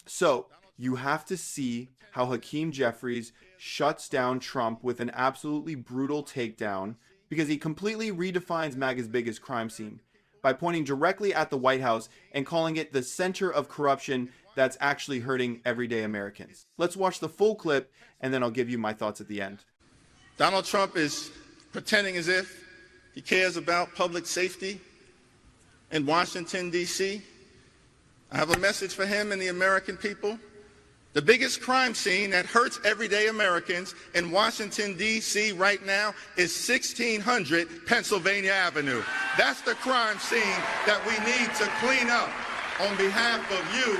So you have to see how Hakeem Jeffries shuts down Trump with an absolutely brutal takedown because he completely redefines MAGA's biggest crime scene by pointing directly at the White House and calling it the center of corruption that's actually hurting everyday Americans. Let's watch the full clip and then I'll give you my thoughts at the end. Donald Trump is pretending as if he cares about public safety in Washington, D.C. I have a message for him and the American people. The biggest crime scene that hurts everyday Americans in Washington, D.C. right now is 1600 Pennsylvania Avenue. That's the crime scene that we need to clean up on behalf of you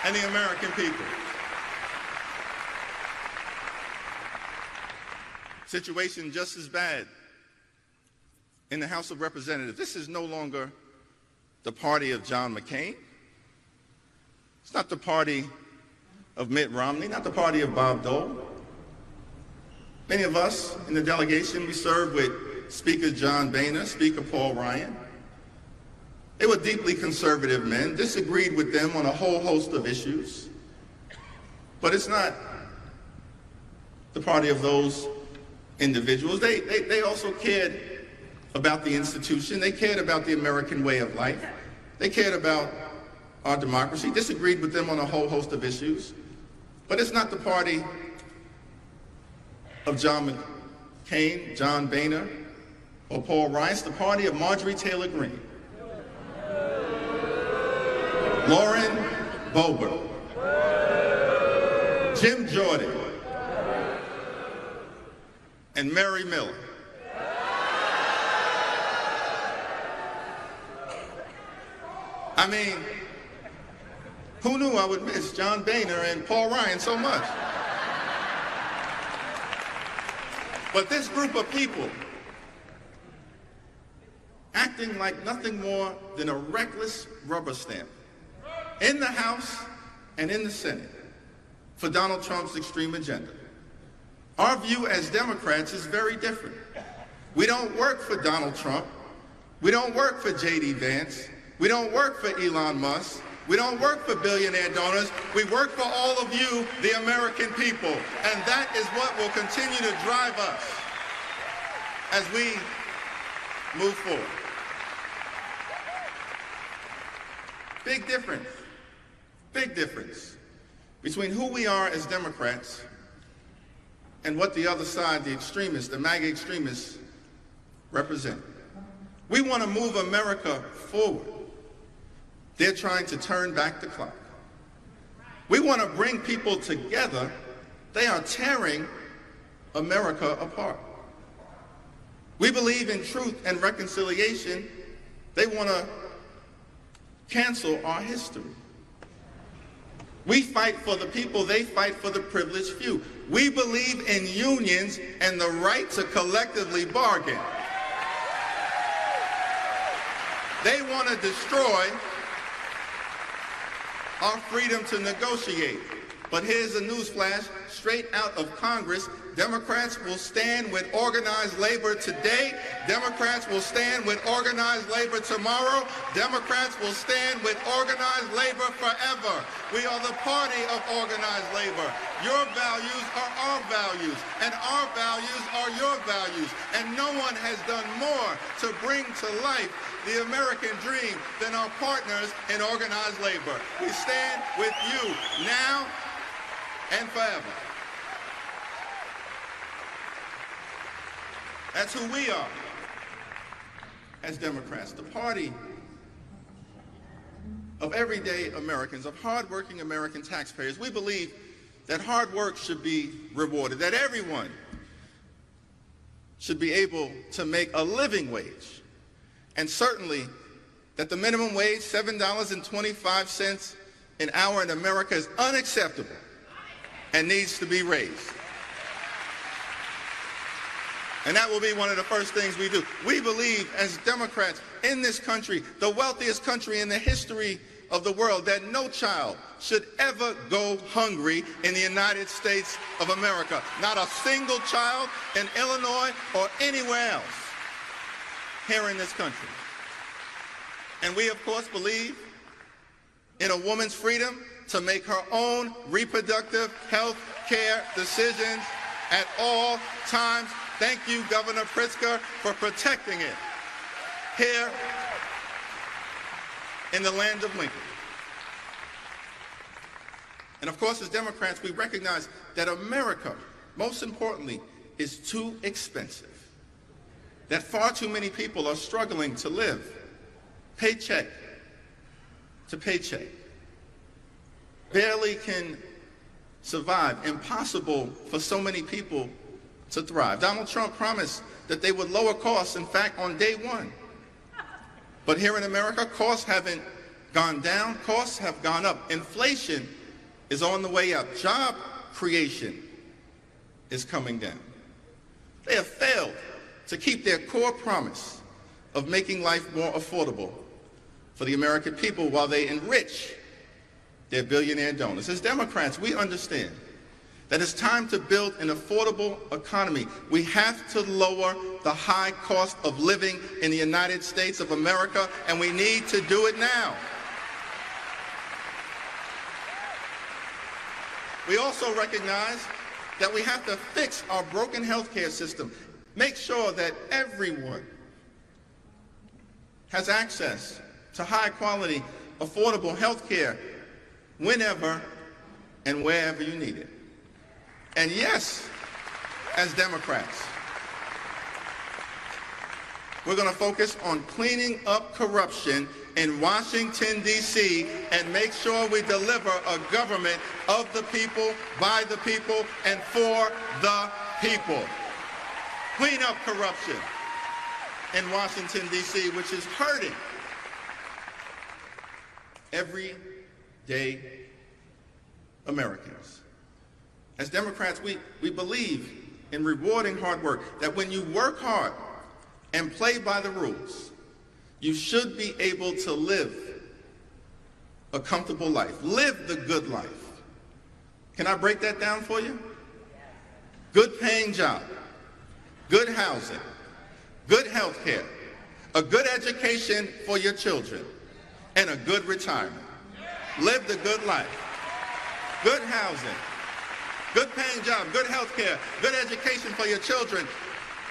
and the American people. Situation just as bad in the House of Representatives. This is no longer the party of John McCain. It's not the party of Mitt Romney, not the party of Bob Dole. Many of us in the delegation, we served with Speaker John Boehner, Speaker Paul Ryan. They were deeply conservative men, disagreed with them on a whole host of issues. But it's not the party of those individuals. They also cared about the institution. They cared about the American way of life. They cared about our democracy, disagreed with them on a whole host of issues. But it's not the party of John McCain, John Boehner, or Paul Ryan. It's the party of Marjorie Taylor Greene, Lauren Boebert, Jim Jordan, and Mary Miller. I mean, who knew I would miss John Boehner and Paul Ryan so much? But this group of people, acting like nothing more than a reckless rubber stamp in the House and in the Senate for Donald Trump's extreme agenda. Our view as Democrats is very different. We don't work for Donald Trump. We don't work for J.D. Vance. We don't work for Elon Musk. We don't work for billionaire donors. We work for all of you, the American people. And that is what will continue to drive us as we move forward. Big difference between who we are as Democrats and what the other side, the extremists, the MAGA extremists, represent. We want to move America forward. They're trying to turn back the clock. We want to bring people together. They are tearing America apart. We believe in truth and reconciliation. They want to cancel our history. We fight for the people, they fight for the privileged few. We believe in unions and the right to collectively bargain. They want to destroy our freedom to negotiate. But here's a newsflash, straight out of Congress, Democrats will stand with organized labor today. Democrats will stand with organized labor tomorrow. Democrats will stand with organized labor forever. We are the party of organized labor. Your values are our values, and our values are your values. And no one has done more to bring to life the American dream than our partners in organized labor. We stand with you now and forever. That's who we are as Democrats, the party of everyday Americans, of hardworking American taxpayers. We believe that hard work should be rewarded, that everyone should be able to make a living wage, and certainly that the minimum wage, $7.25 an hour in America, is unacceptable and needs to be raised. And that will be one of the first things we do. We believe as Democrats in this country, the wealthiest country in the history of the world, that no child should ever go hungry in the United States of America. Not a single child in Illinois or anywhere else here in this country. And we, of course, believe in a woman's freedom to make her own reproductive health care decisions at all times. Thank you, Governor Pritzker, for protecting it here in the land of Lincoln. And of course, as Democrats, we recognize that America, most importantly, is too expensive, that far too many people are struggling to live paycheck to paycheck, barely can survive, impossible for so many people to thrive. Donald Trump promised that they would lower costs, in fact, on day one. But here in America, costs haven't gone down, costs have gone up. Inflation is on the way up. Job creation is coming down. They have failed to keep their core promise of making life more affordable for the American people while they enrich their billionaire donors. As Democrats, we understand that it's time to build an affordable economy. We have to lower the high cost of living in the United States of America, and we need to do it now. We also recognize that we have to fix our broken healthcare system, make sure that everyone has access to high-quality, affordable healthcare whenever and wherever you need it. And yes, as Democrats, we're going to focus on cleaning up corruption in Washington, D.C., and make sure we deliver a government of the people, by the people, and for the people. Clean up corruption in Washington, D.C., which is hurting everyday Americans. As Democrats, we believe in rewarding hard work, that when you work hard and play by the rules, you should be able to live a comfortable life, live the good life. Can I break that down for you? Good paying job, good housing, good health care, a good education for your children, and a good retirement. Live the good life. Good housing, good paying job, good health care, good education for your children,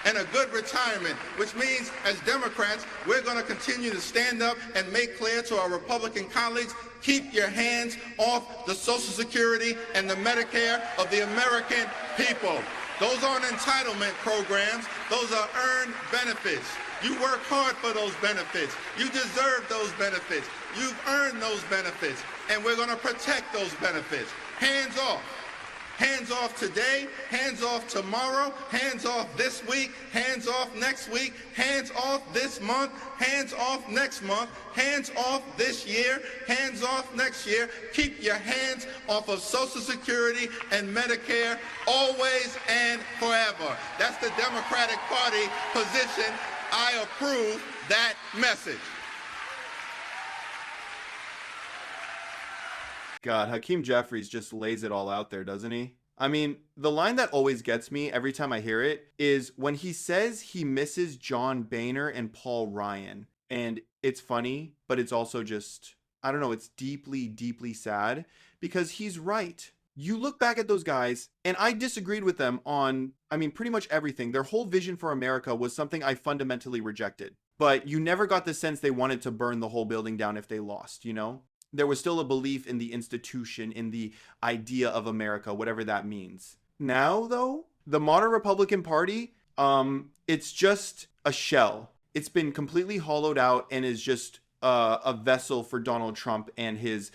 and a good retirement, which means as Democrats, we're going to continue to stand up and make clear to our Republican colleagues, keep your hands off the Social Security and the Medicare of the American people. Those aren't entitlement programs. Those are earned benefits. You work hard for those benefits. You deserve those benefits. You've earned those benefits, and we're going to protect those benefits. Hands off. Hands off today, hands off tomorrow, hands off this week, hands off next week, hands off this month, hands off next month, hands off this year, hands off next year. Keep your hands off of Social Security and Medicare always and forever. That's the Democratic Party position. I approve that message. God, Hakeem Jeffries just lays it all out there, doesn't he? I mean, the line that always gets me every time I hear it is when he says he misses John Boehner and Paul Ryan. And it's funny, but it's also just, I don't know, it's deeply, deeply sad because he's right. You look back at those guys, and I disagreed with them on, pretty much everything. Their whole vision for America was something I fundamentally rejected. But you never got the sense they wanted to burn the whole building down if they lost, you know? There was still a belief in the institution, in the idea of America, whatever that means. Now, though, the modern Republican Party, it's just a shell. It's been completely hollowed out and is just a vessel for Donald Trump and his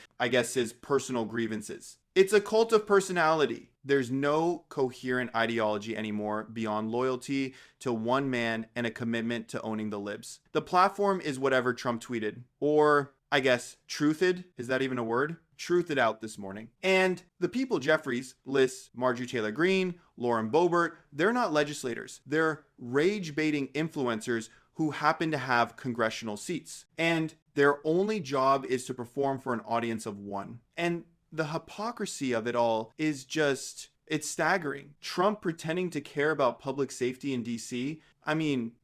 personal grievances. It's a cult of personality. There's no coherent ideology anymore beyond loyalty to one man and a commitment to owning the libs. The platform is whatever Trump tweeted, or truthed. Is that even a word? Truthed out this morning. And the people, Jeffries, lists Marjorie Taylor Greene, Lauren Boebert, they're not legislators. They're rage-baiting influencers who happen to have congressional seats. And their only job is to perform for an audience of one. And the hypocrisy of it all is just, it's staggering. Trump pretending to care about public safety in DC.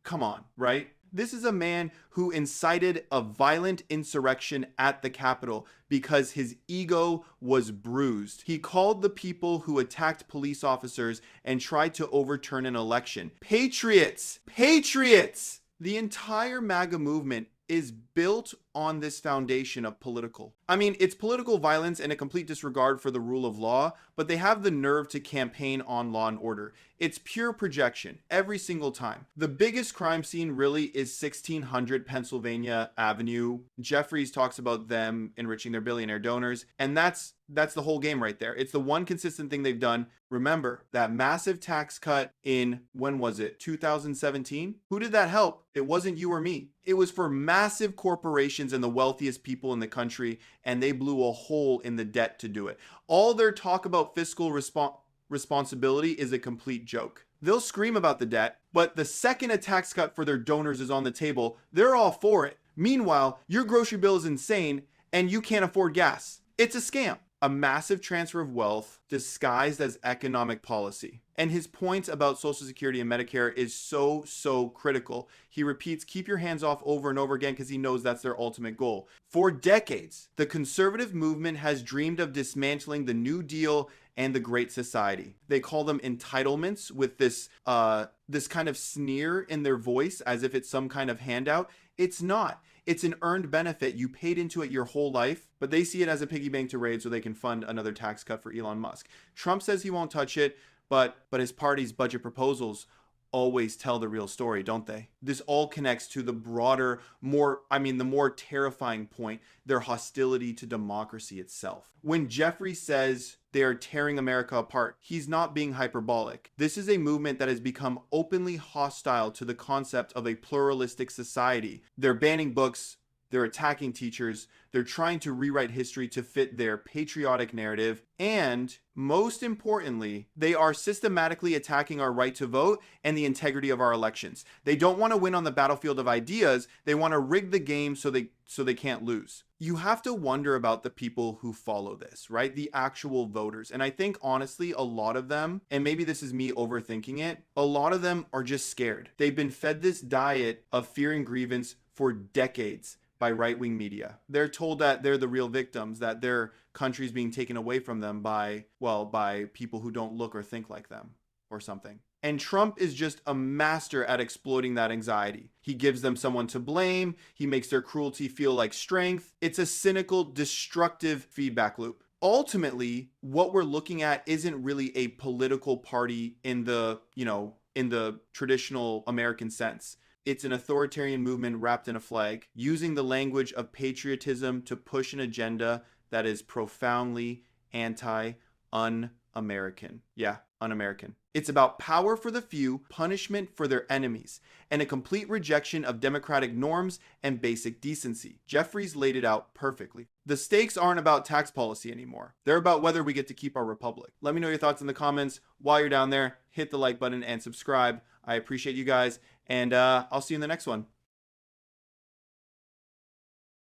Come on, right? This is a man who incited a violent insurrection at the Capitol because his ego was bruised. He called the people who attacked police officers and tried to overturn an election patriots. Patriots! The entire MAGA movement is built on this foundation of it's political violence and a complete disregard for the rule of law, but they have the nerve to campaign on law and order. It's pure projection every single time. The biggest crime scene really is 1600 Pennsylvania Avenue. Jeffries talks about them enriching their billionaire donors, and that's the whole game right there. It's the one consistent thing they've done. Remember that massive tax cut in, when was it, 2017? Who did that help? It wasn't you or me. It was for massive corporations and the wealthiest people in the country, and they blew a hole in the debt to do it. All their talk about fiscal responsibility is a complete joke. They'll scream about the debt, but the second a tax cut for their donors is on the table, they're all for it. Meanwhile, your grocery bill is insane and you can't afford gas. It's a scam. A massive transfer of wealth disguised as economic policy. And his point about Social Security and Medicare is so critical. He repeats, keep your hands off over and over again because he knows that's their ultimate goal. For decades, the conservative movement has dreamed of dismantling the New Deal and the Great Society. They call them entitlements with this kind of sneer in their voice as if it's some kind of handout. It's not. It's an earned benefit. You paid into it your whole life, but they see it as a piggy bank to raid so they can fund another tax cut for Elon Musk. Trump says he won't touch it, but his party's budget proposals always tell the real story, don't they? This all connects to the broader, the more terrifying point, their hostility to democracy itself. When Jeffrey says they are tearing America apart, he's not being hyperbolic. This is a movement that has become openly hostile to the concept of a pluralistic society. They're banning books, they're attacking teachers, they're trying to rewrite history to fit their patriotic narrative, and most importantly, they are systematically attacking our right to vote and the integrity of our elections. They don't want to win on the battlefield of ideas, they want to rig the game so they can't lose. You have to wonder about the people who follow this, right? The actual voters. And I think honestly, a lot of them, and maybe this is me overthinking it, a lot of them are just scared. They've been fed this diet of fear and grievance for decades by right-wing media. They're told that they're the real victims, that their country's being taken away from them by people who don't look or think like them or something. And Trump is just a master at exploiting that anxiety. He gives them someone to blame. He makes their cruelty feel like strength. It's a cynical, destructive feedback loop. Ultimately, what we're looking at isn't really a political party in the traditional American sense. It's an authoritarian movement wrapped in a flag, using the language of patriotism to push an agenda that is profoundly un-American. Yeah, un-American. It's about power for the few, punishment for their enemies, and a complete rejection of democratic norms and basic decency. Jeffries laid it out perfectly. The stakes aren't about tax policy anymore. They're about whether we get to keep our republic. Let me know your thoughts in the comments. While you're down there, hit the like button and subscribe. I appreciate you guys, and I'll see you in the next one.